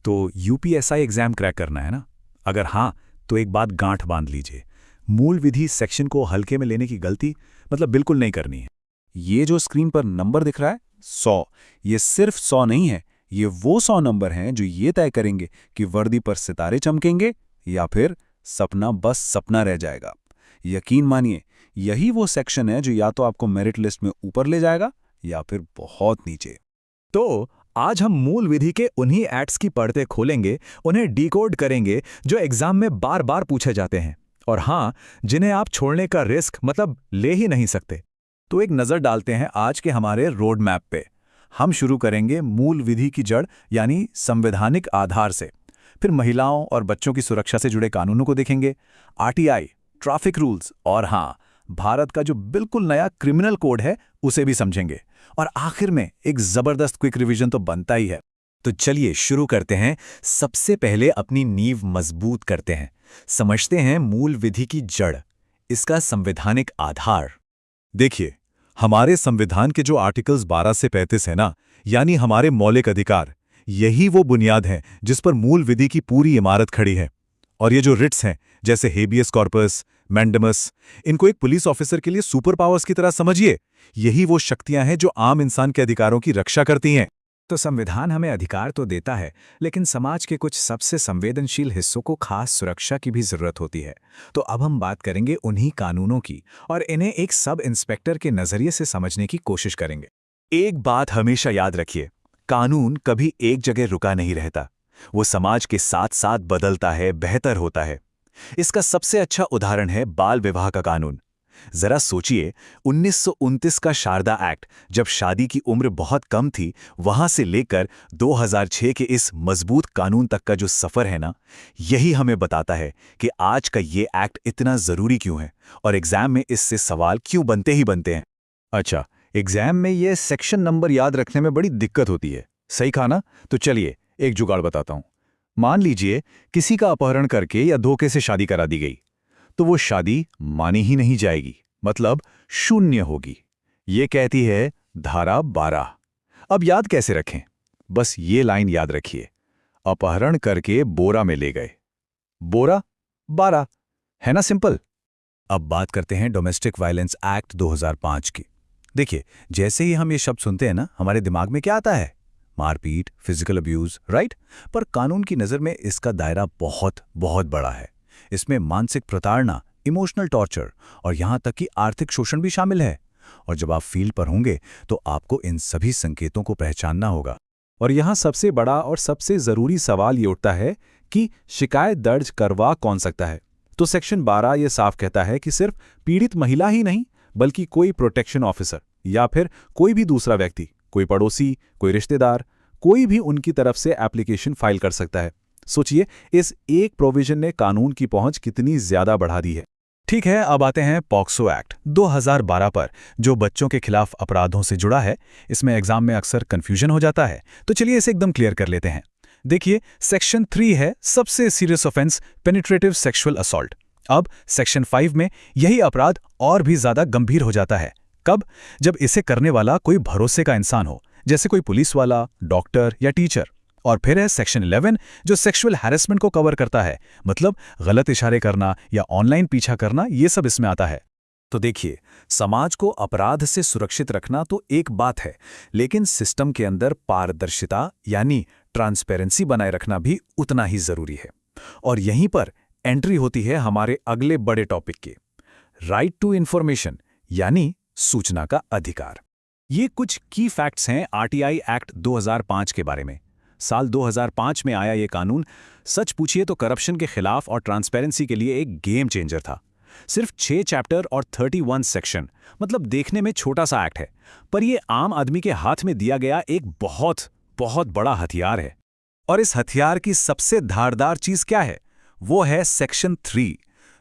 तो UPSI exam crack करना है ना? अगर हाँ, तो एक बात गांठ बांध लीजिए। मूल विधि सेक्शन को हल्के में लेने की गलती मतलब बिल्कुल नहीं करनी है। ये जो स्क्रीन पर नंबर दिख रहा है 100, ये सिर्फ 100 नहीं है, ये वो 100 नंबर हैं जो ये तय करेंगे कि वर्दी पर सितारे चमकेंगे या फिर सपना बस सपना रह जाएगा। यकीन मानिए, यही वो सेक्शन है जो या तो आपको मेरिट लिस्ट में ऊपर ले जाएगा या फिर बहुत नीचे। तो आज हम मूल विधि के उन्हीं एक्ट्स की पढ़ते खोलेंगे, उन्हें डिकोड करेंगे जो एग्जाम में बार बार पूछे जाते हैं, और हाँ, जिन्हें आप छोड़ने का रिस्क मतलब ले ही नहीं सकते। तो एक नज़र डालते हैं आज के हमारे रोड मैप पे। हम शुरू करेंगे मूल विधि की जड़ यानी संवैधानिक आधार से। फिर महिलाओं और बच्चों की सुरक्षा से जुड़े कानूनों को देखेंगे, आरटीआई, ट्रैफिक रूल्स, और हाँ, भारत का जो बिल्कुल नया क्रिमिनल कोड है उसे भी समझेंगे। और आखिर में एक जबरदस्त क्विक रिवीजन तो बनता ही है। तो चलिए शुरू करते हैं। सबसे पहले अपनी नींव मजबूत करते हैं, समझते हैं मूल विधि की जड़, इसका संवैधानिक आधार। देखिए, हमारे संविधान के जो आर्टिकल्स 12 से 35 है ना, यानी हमारे मौलिक अधिकार, यही वो बुनियाद है जिस पर मूल विधि की पूरी इमारत खड़ी है। और ये जो रिट्स हैं, जैसे हेबियस कॉर्पस, मैंडेमस, इनको एक पुलिस ऑफिसर के लिए सुपर पावर्स की तरह समझिए। यही वो शक्तियां हैं जो आम इंसान के अधिकारों की रक्षा करती हैं। तो संविधान हमें अधिकार तो देता है, लेकिन समाज के कुछ सबसे संवेदनशील हिस्सों को खास सुरक्षा की भी जरूरत होती है। तो अब हम बात करेंगे उन्हीं कानूनों की, और इन्हें एक सब इंस्पेक्टर के नजरिए से समझने की कोशिश करेंगे। एक बात हमेशा याद रखिए, कानून कभी एक जगह रुका नहीं रहता, वो समाज के साथ साथ बदलता है, बेहतर होता है। इसका सबसे अच्छा उदाहरण है बाल विवाह का कानून। जरा सोचिए, 1929 का शारदा एक्ट, जब शादी की उम्र बहुत कम थी, वहां से लेकर 2006 के इस मजबूत कानून तक का जो सफर है ना, यही हमें बताता है कि आज का ये एक्ट इतना जरूरी क्यों है और एग्जाम में इससे सवाल क्यों बनते ही बनते हैं। अच्छा, एग्जाम में ये सेक्शन नंबर याद रखने में बड़ी दिक्कत होती है, सही कहा ना? तो चलिए एक जुगाड़ बताता हूं। मान लीजिए किसी का अपहरण करके या धोखे से शादी करा दी गई, तो वो शादी मानी ही नहीं जाएगी, मतलब शून्य होगी। ये कहती है धारा 12। अब याद कैसे रखें? बस ये लाइन याद रखिए, अपहरण करके बोरा में ले गए, बोरा 12, है ना सिंपल। अब बात करते हैं डोमेस्टिक वायलेंस एक्ट 2005 की। देखिए, जैसे ही हम ये शब्द सुनते हैं ना, हमारे दिमाग में क्या आता है? मारपीट, फिजिकल अब्यूज, राइट? पर कानून की नज़र में इसका दायरा बहुत बहुत बड़ा है। इसमें मानसिक प्रताड़ना, इमोशनल टॉर्चर और यहाँ तक कि आर्थिक शोषण भी शामिल है। और जब आप फील्ड पर होंगे तो आपको इन सभी संकेतों को पहचानना होगा। और यहाँ सबसे बड़ा और सबसे ज़रूरी सवाल ये उठता है कि शिकायत दर्ज करवा कौन सकता है? तो सेक्शन 12 ये साफ कहता है कि सिर्फ पीड़ित महिला ही नहीं, बल्कि कोई प्रोटेक्शन ऑफिसर या फिर कोई भी दूसरा व्यक्ति, कोई पड़ोसी, कोई रिश्तेदार, कोई भी उनकी तरफ से एप्लीकेशन फाइल कर सकता है। सोचिए, इस एक प्रोविजन ने कानून की पहुंच कितनी ज्यादा बढ़ा दी है। ठीक है, अब आते हैं पॉक्सो एक्ट 2012 पर, जो बच्चों के खिलाफ अपराधों से जुड़ा है। इसमें एग्जाम में अक्सर कंफ्यूजन हो जाता है, तो चलिए इसे एकदम क्लियर कर लेते हैं। देखिए, सेक्शन 3 है सबसे serious offence, penetrative sexual assault. अब सेक्शन 5 में यही अपराध और भी ज्यादा गंभीर हो जाता है। कब? जब इसे करने वाला कोई भरोसे का इंसान हो, जैसे कोई पुलिस वाला, डॉक्टर या टीचर। और फिर है सेक्शन 11, जो सेक्सुअल हैरेसमेंट को कवर करता है, मतलब गलत इशारे करना या ऑनलाइन पीछा करना, ये सब इसमें आता है। तो देखिए, समाज को अपराध से सुरक्षित रखना तो एक बात है, लेकिन सिस्टम के अंदर पारदर्शिता यानी ट्रांसपेरेंसी बनाए रखना भी उतना ही जरूरी है। और यहीं पर एंट्री होती है हमारे अगले बड़े टॉपिक की, राइट टू इंफॉर्मेशन यानी सूचना का अधिकार। ये कुछ की फैक्ट्स हैं आरटीआई एक्ट 2005 के बारे में। साल 2005 में आया ये कानून, सच पूछिए तो करप्शन के खिलाफ और ट्रांसपेरेंसी के लिए एक गेम चेंजर था। सिर्फ 6 चैप्टर और 31 सेक्शन, मतलब देखने में छोटा सा एक्ट है, पर ये आम आदमी के हाथ में दिया गया एक बहुत बहुत बड़ा हथियार है। और इस हथियार की सबसे धारदार चीज क्या है? वो है सेक्शन 3,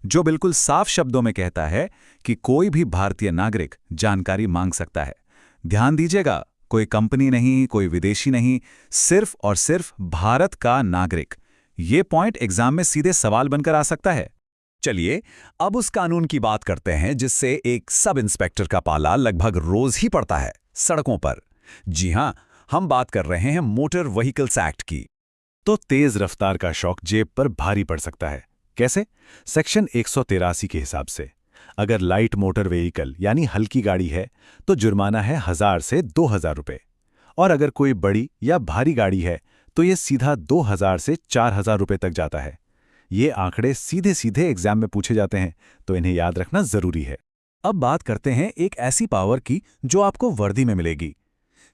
जो बिल्कुल साफ शब्दों में कहता है कि कोई भी भारतीय नागरिक जानकारी मांग सकता है। ध्यान दीजिएगा, कोई कंपनी नहीं, कोई विदेशी नहीं, सिर्फ और सिर्फ भारत का नागरिक। ये पॉइंट एग्जाम में सीधे सवाल बनकर आ सकता है। चलिए अब उस कानून की बात करते हैं जिससे एक सब इंस्पेक्टर का पाला लगभग रोज ही पड़ता है सड़कों पर। जी हां, हम बात कर रहे हैं मोटर व्हीकल्स एक्ट की। तो तेज रफ्तार का शॉक जेब पर भारी पड़ सकता है। कैसे? सेक्शन 183 के हिसाब से अगर लाइट मोटर व्हीकल यानी हल्की गाड़ी है तो जुर्माना है 1000 से 2000 रुपए, और अगर कोई बड़ी या भारी गाड़ी है तो ये सीधा 2000 से 4000 रुपए तक जाता है। ये आंकड़े सीधे सीधे एग्जाम में पूछे जाते हैं, तो इन्हें याद रखना जरूरी है। अब बात करते हैं एक ऐसी पावर की जो आपको वर्दी में मिलेगी।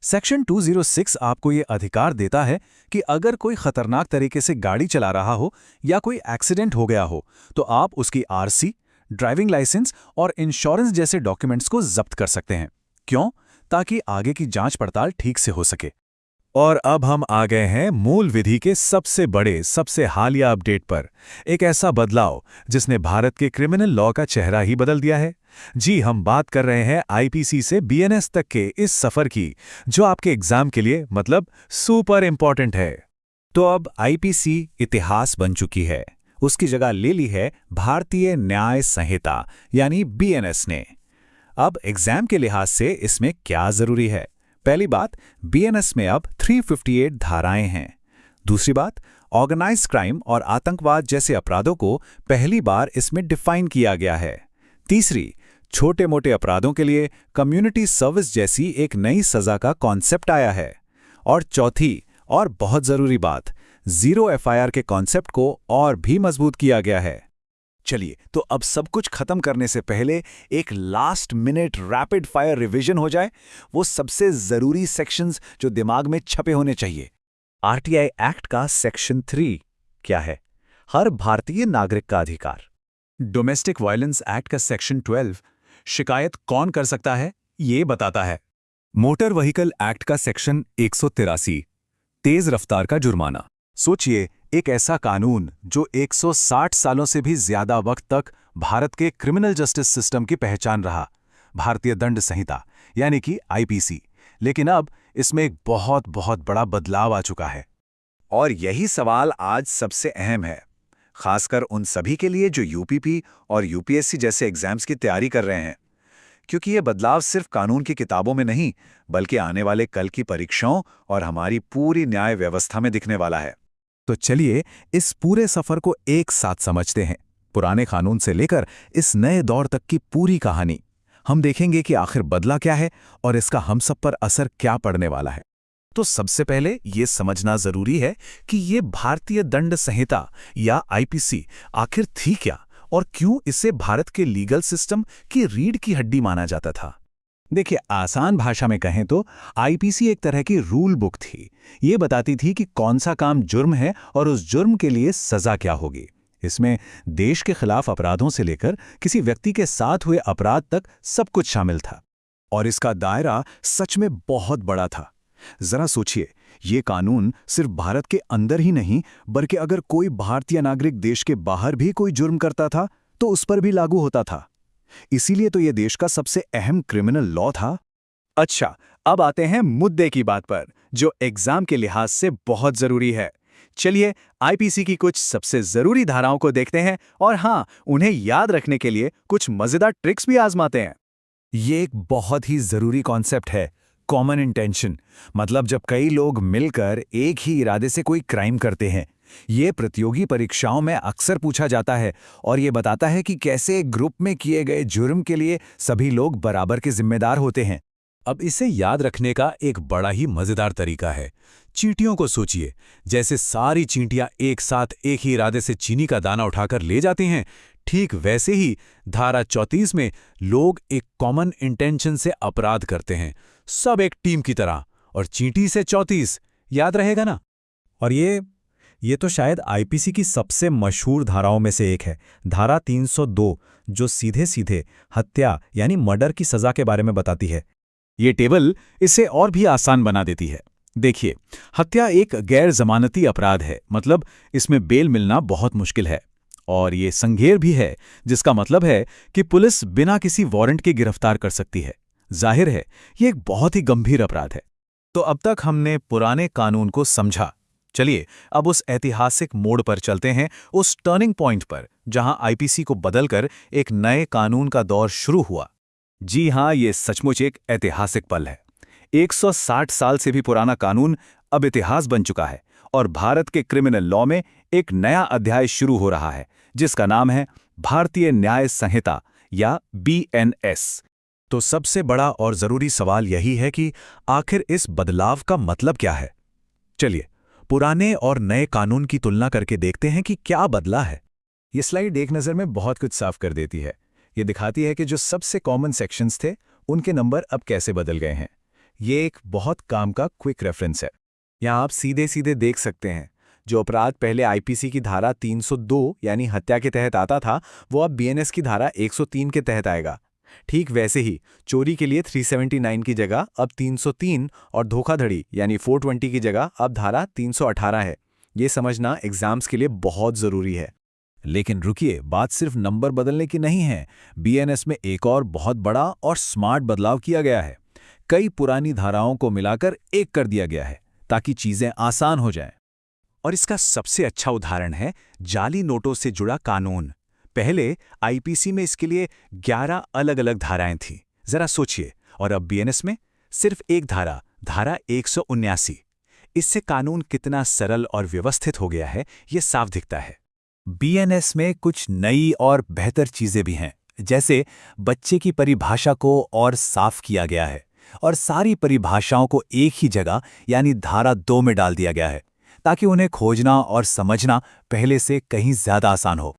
सेक्शन 206 आपको ये अधिकार देता है कि अगर कोई खतरनाक तरीके से गाड़ी चला रहा हो या कोई एक्सीडेंट हो गया हो तो आप उसकी आरसी, ड्राइविंग लाइसेंस और इंश्योरेंस जैसे डॉक्यूमेंट्स को जब्त कर सकते हैं। क्यों? ताकि आगे की जांच पड़ताल ठीक से हो सके। और अब हम आ गए हैं मूल विधि के सबसे बड़े, सबसे हालिया अपडेट पर। एक ऐसा बदलाव जिसने भारत के क्रिमिनल लॉ का चेहरा ही बदल दिया है। जी, हम बात कर रहे हैं आईपीसी से बीएनएस तक के इस सफर की, जो आपके एग्जाम के लिए मतलब सुपर इंपॉर्टेंट है। तो अब आईपीसी इतिहास बन चुकी है, उसकी जगह ले ली है भारतीय न्याय संहिता यानी बीएनएस ने। अब एग्जाम के लिहाज से इसमें क्या जरूरी है? पहली बात, बीएनएस में अब 358 धाराएं हैं। दूसरी बात, ऑर्गेनाइज्ड क्राइम और आतंकवाद जैसे अपराधों को पहली बार इसमें डिफाइन किया गया है। तीसरी, छोटे मोटे अपराधों के लिए कम्युनिटी सर्विस जैसी एक नई सजा का कॉन्सेप्ट आया है। और चौथी और बहुत जरूरी बात, जीरो एफआईआर के कॉन्सेप्ट को और भी मजबूत किया गया है। चलिए, तो अब सब कुछ खत्म करने से पहले एक last minute rapid fire revision हो जाए, वो सबसे जरूरी सेक्शंस जो दिमाग में छपे होने चाहिए। आरटीआई एक्ट का सेक्शन 3 क्या है? हर भारतीय नागरिक का अधिकार। डोमेस्टिक वायलेंस एक्ट का सेक्शन 12 शिकायत कौन कर सकता है ये बताता है। मोटर व्हीकल एक्ट का सेक्शन 183 तेज रफ्तार का जुर्माना। सोचिए, एक ऐसा कानून जो 160 सालों से भी ज्यादा वक्त तक भारत के क्रिमिनल जस्टिस सिस्टम की पहचान रहा, भारतीय दंड संहिता यानी कि आईपीसी। लेकिन अब इसमें एक बहुत बहुत बड़ा बदलाव आ चुका है। और यही सवाल आज सबसे अहम है, खासकर उन सभी के लिए जो यूपीपी और यूपीएससी जैसे एग्जाम्स की तैयारी कर रहे हैं, क्योंकि ये बदलाव सिर्फ कानून की किताबों में नहीं बल्कि आने वाले कल की परीक्षाओं और हमारी पूरी न्याय व्यवस्था में दिखने वाला है। तो चलिए इस पूरे सफर को एक साथ समझते हैं, पुराने कानून से लेकर इस नए दौर तक की पूरी कहानी। हम देखेंगे कि आखिर बदला क्या है और इसका हम सब पर असर क्या पड़ने वाला है। तो सबसे पहले ये समझना जरूरी है कि ये भारतीय दंड संहिता या आईपीसी आखिर थी क्या और क्यों इसे भारत के लीगल सिस्टम की रीढ़ की हड्डी माना जाता था। देखिए, आसान भाषा में कहें तो आईपीसी एक तरह की रूल बुक थी। ये बताती थी कि कौन सा काम जुर्म है और उस जुर्म के लिए सजा क्या होगी। इसमें देश के खिलाफ अपराधों से लेकर किसी व्यक्ति के साथ हुए अपराध तक सब कुछ शामिल था। और इसका दायरा सच में बहुत बड़ा था। जरा सोचिए, ये कानून सिर्फ भारत के अंदर ही नहीं बल्कि अगर कोई भारतीय नागरिक देश के बाहर भी कोई जुर्म करता था तो उस पर भी लागू होता था। इसीलिए तो ये देश का सबसे अहम क्रिमिनल लॉ था। अच्छा, अब आते हैं मुद्दे की बात पर, जो एग्जाम के लिहाज से बहुत जरूरी है। चलिए आईपीसी की कुछ सबसे जरूरी धाराओं को देखते हैं और हाँ, उन्हें याद रखने के लिए कुछ मजेदार ट्रिक्स भी आजमाते हैं। ये एक बहुत ही जरूरी कॉन्सेप्ट है, कॉमन इंटेंशन। मतलब जब कई लोग मिलकर एक ही इरादे से कोई क्राइम करते हैं। ये प्रतियोगी परीक्षाओं में अक्सर पूछा जाता है और ये बताता है कि कैसे एक ग्रुप में किए गए जुर्म के लिए सभी लोग बराबर के जिम्मेदार होते हैं। अब इसे याद रखने का एक बड़ा ही मजेदार तरीका है। चींटियों को सोचिए, जैसे सारी चींटियां एक साथ एक ही इरादे से चीनी का दाना उठाकर ले जाती हैं, ठीक वैसे ही धारा 34 में लोग एक कॉमन इंटेंशन से अपराध करते हैं, सब एक टीम की तरह। और चींटी से 34 याद रहेगा ना। और ये तो शायद आईपीसी की सबसे मशहूर धाराओं में से एक है, धारा 302, जो सीधे सीधे हत्या यानी मर्डर की सजा के बारे में बताती है। ये टेबल इसे और भी आसान बना देती है। देखिए, हत्या एक गैर जमानती अपराध है, मतलब इसमें बेल मिलना बहुत मुश्किल है। और ये संघेर भी है, जिसका मतलब है कि पुलिस बिना किसी वारंट के गिरफ्तार कर सकती है। जाहिर है, ये एक बहुत ही गंभीर अपराध है। तो अब तक हमने पुराने कानून को समझा। चलिए अब उस ऐतिहासिक मोड़ पर चलते हैं, उस टर्निंग पॉइंट पर जहां आईपीसी को बदलकर एक नए कानून का दौर शुरू हुआ। जी हां, ये सचमुच एक ऐतिहासिक पल है। 160 साल से भी पुराना कानून अब इतिहास बन चुका है और भारत के क्रिमिनल लॉ में एक नया अध्याय शुरू हो रहा है जिसका नाम है भारतीय न्याय संहिता या BNS। तो सबसे बड़ा और जरूरी सवाल यही है कि आखिर इस बदलाव का मतलब क्या है। चलिए पुराने और नए कानून की तुलना करके देखते हैं कि क्या बदला है। ये स्लाइड एक नज़र में बहुत कुछ साफ कर देती है। ये दिखाती है कि जो सबसे कॉमन सेक्शंस थे उनके नंबर अब कैसे बदल गए हैं। ये एक बहुत काम का क्विक रेफरेंस है। यहाँ आप सीधे सीधे देख सकते हैं जो अपराध पहले आईपीसी की धारा 302 यानी हत्या के तहत आता था वो अब बीएनएस की धारा 103 के तहत आएगा। ठीक वैसे ही चोरी के लिए 379 की जगह अब 303 और धोखाधड़ी यानी 420 की जगह अब धारा 318 है। ये समझना एग्जाम्स के लिए बहुत ज़रूरी है। लेकिन रुकिए, बात सिर्फ नंबर बदलने की नहीं है। BNS में एक और बहुत बड़ा और स्मार्ट बदलाव किया गया है। कई पुरानी धाराओं को मिलाकर एक कर दिया गया है ताकि चीजें आसान हो जाएं। और इसका सबसे अच्छा उदाहरण है जाली नोटों से जुड़ा कानून। पहले आईपीसी में इसके लिए 11 अलग अलग धाराएं थीं। जरा सोचिए, और अब BNS में सिर्फ एक धारा, धारा 179। इससे कानून कितना सरल और व्यवस्थित हो गया है ये साफ दिखता है। BNS में कुछ नई और बेहतर चीजें भी हैं, जैसे बच्चे की परिभाषा को और साफ किया गया है और सारी परिभाषाओं को एक ही जगह यानी धारा 2 में डाल दिया गया है ताकि उन्हें खोजना और समझना पहले से कहीं ज्यादा आसान हो।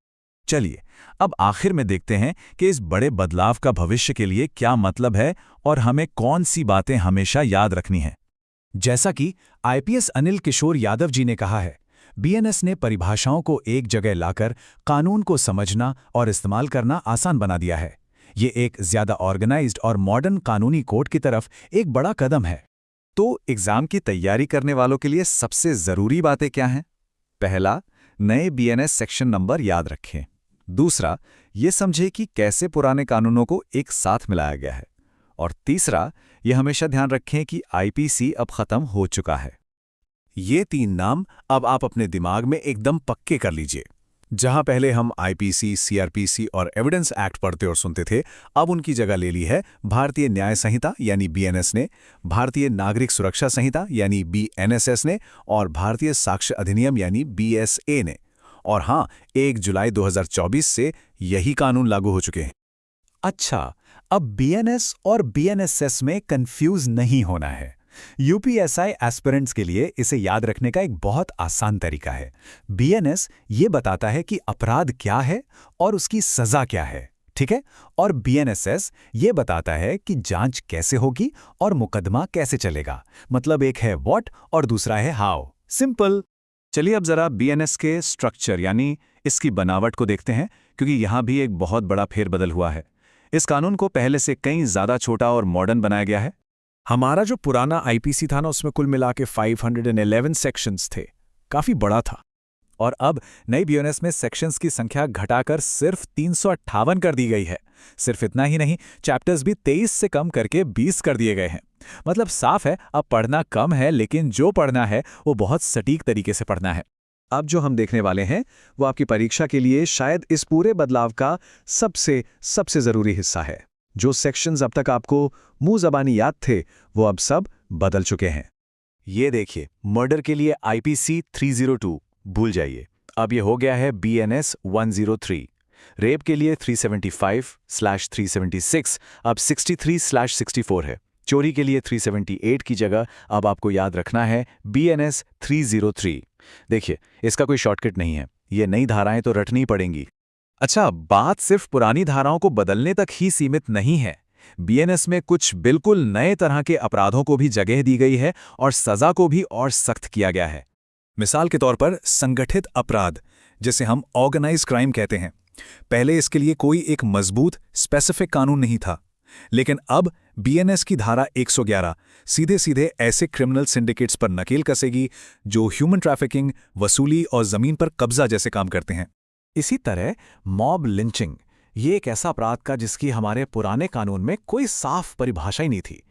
चलिए अब आखिर में देखते हैं कि इस बड़े बदलाव का भविष्य के लिए क्या मतलब है और हमें कौन सी बातें हमेशा याद रखनी हैं। जैसा कि IPS अनिल किशोर यादव जी ने कहा है, BNS ने परिभाषाओं को एक जगह लाकर कानून को समझना और इस्तेमाल करना आसान बना दिया है। ये एक ज्यादा ऑर्गेनाइज्ड और मॉडर्न कानूनी कोड की तरफ एक बड़ा कदम है। तो एग्जाम की तैयारी करने वालों के लिए सबसे जरूरी बातें क्या हैं? पहला, नए BNS सेक्शन नंबर याद रखें। दूसरा, ये समझे कि कैसे पुराने कानूनों को एक साथ मिलाया गया है। और तीसरा, ये हमेशा ध्यान रखें कि IPC अब खत्म हो चुका है। ये 3 नाम अब आप अपने दिमाग में एकदम पक्के कर लीजिए। जहां पहले हम IPC, CRPC और एविडेंस एक्ट पढ़ते और सुनते थे, अब उनकी जगह ले ली है भारतीय न्याय संहिता यानी BNS ने, भारतीय नागरिक सुरक्षा संहिता यानी BNSS ने और भारतीय साक्ष्य अधिनियम यानी BSA ने। और हां, 1 जुलाई 2024 से यही कानून लागू हो चुके हैं। अच्छा, अब BNS और BNSS में कंफ्यूज नहीं होना है। UPSI एस्पिरेंट्स के लिए इसे याद रखने का एक बहुत आसान तरीका है। BNS ये बताता है कि अपराध क्या है और उसकी सजा क्या है, ठीक है? और BNSS ये बताता है कि जांच कैसे होगी और मुकदमा कैसे चलेगा। मतलब एक है व्हाट और दूसरा है हाउ। सिंपल। चलिए अब जरा BNS के स्ट्रक्चर यानी इसकी बनावट को देखते हैं, क्योंकि यहां भी एक बहुत बड़ा फेरबदल हुआ है। इस कानून को पहले से कहीं ज्यादा छोटा और मॉडर्न बनाया गया है। हमारा जो पुराना IPC था ना, उसमें कुल मिला के 511 सेक्शंस थे, काफी बड़ा था। और अब नई BNS में सेक्शंस की संख्या घटाकर सिर्फ 358 कर दी गई है। सिर्फ इतना ही नहीं, चैप्टर्स भी 23 से कम करके 20 कर दिए गए हैं। मतलब साफ है, अब पढ़ना कम है, लेकिन जो पढ़ना है वो बहुत सटीक तरीके से पढ़ना है। अब जो हम देखने वाले हैं वो आपकी परीक्षा के लिए शायद इस पूरे बदलाव का सबसे जरूरी हिस्सा है। जो सेक्शंस अब तक आपको मुंह ज़बानी याद थे वो अब सब बदल चुके हैं। ये देखिए, मर्डर के लिए IPC 302 भूल जाइए, अब ये हो गया है BNS 103। रेप के लिए 375/376 अब 63/64 है। चोरी के लिए 378 की जगह अब आपको याद रखना है BNS 303। देखिए, इसका कोई शॉर्टकट नहीं है, ये नई धाराएं तो रटनी पड़ेंगी। अच्छा, बात सिर्फ पुरानी धाराओं को बदलने तक ही सीमित नहीं है। BNS में कुछ बिल्कुल नए तरह के अपराधों को भी जगह दी गई है और सजा को भी और सख्त किया गया है। मिसाल के तौर पर संगठित अपराध, जिसे हम ऑर्गेनाइज्ड क्राइम कहते हैं। पहले इसके लिए कोई एक मजबूत स्पेसिफिक कानून नहीं था, लेकिन अब BNS की धारा 111 सीधे सीधे ऐसे क्रिमिनल सिंडिकेट्स पर नकेल कसेगी जो ह्यूमन ट्रैफिकिंग, वसूली और जमीन पर कब्जा जैसे काम करते हैं। इसी तरह मॉब लिंचिंग, ये एक ऐसा अपराध का जिसकी हमारे पुराने कानून में कोई साफ परिभाषा ही नहीं थी।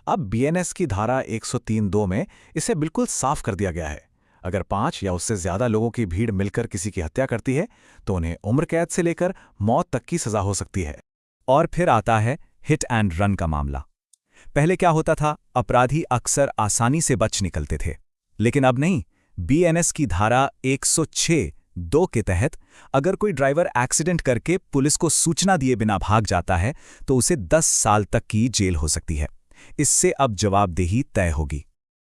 अब BNS की धारा 103(2) में इसे बिल्कुल साफ कर दिया गया है। अगर 5 या उससे ज्यादा लोगों की भीड़ मिलकर किसी की हत्या करती है तो उन्हें उम्र कैद से लेकर मौत तक की सजा हो सकती है। और फिर आता है हिट एंड रन का मामला। पहले क्या होता था, अपराधी अक्सर आसानी से बच निकलते थे, लेकिन अब नहीं। बीएनएस की धारा 106(2) के तहत अगर कोई ड्राइवर एक्सीडेंट करके पुलिस को सूचना दिए बिना भाग जाता है तो उसे 10 साल तक की जेल हो सकती है। इससे अब जवाबदेही तय होगी।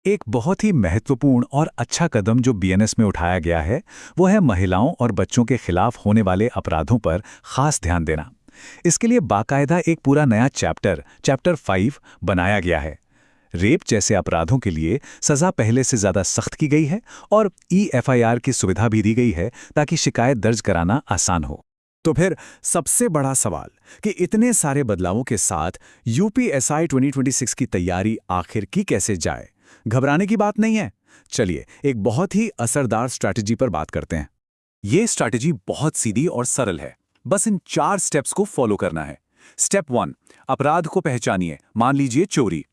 एक बहुत ही महत्वपूर्ण और अच्छा कदम जो बीएनएस में उठाया गया है वो है महिलाओं और बच्चों के खिलाफ होने वाले अपराधों पर खास ध्यान देना। इसके लिए बाकायदा एक पूरा नया चैप्टर 5 बनाया गया है। रेप जैसे अपराधों के लिए सजा पहले से ज़्यादा सख्त की गई है और EFIR की सुविधा भी दी गई है ताकि शिकायत दर्ज कराना आसान हो। तो फिर सबसे बड़ा सवाल कि इतने सारे बदलावों के साथ UPSI 2026 की तैयारी आखिर की कैसे जाए? घबराने की बात नहीं है। चलिए एक बहुत ही असरदार स्ट्रैटेजी पर बात करते हैं। ये स्ट्रैटेजी बहुत सीधी और सरल है। बस इन 4 स्टेप्स को फॉलो करना है। स्टेप 1, अपराध को पहचानिए, मान लीजिए चोरी।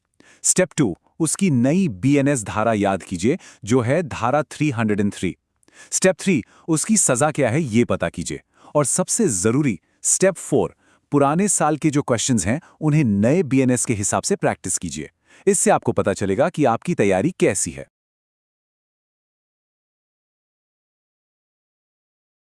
स्टेप 2, उसकी नई बीएनएस धारा याद कीजिए जो है धारा 303। स्टेप 3, उसकी सजा क्या है ये पता कीजिए। और सबसे जरूरी स्टेप 4, पुराने साल के जो क्वेश्चंस हैं उन्हें नए बीएनएस के हिसाब से प्रैक्टिस कीजिए। इससे आपको पता चलेगा कि आपकी तैयारी कैसी है।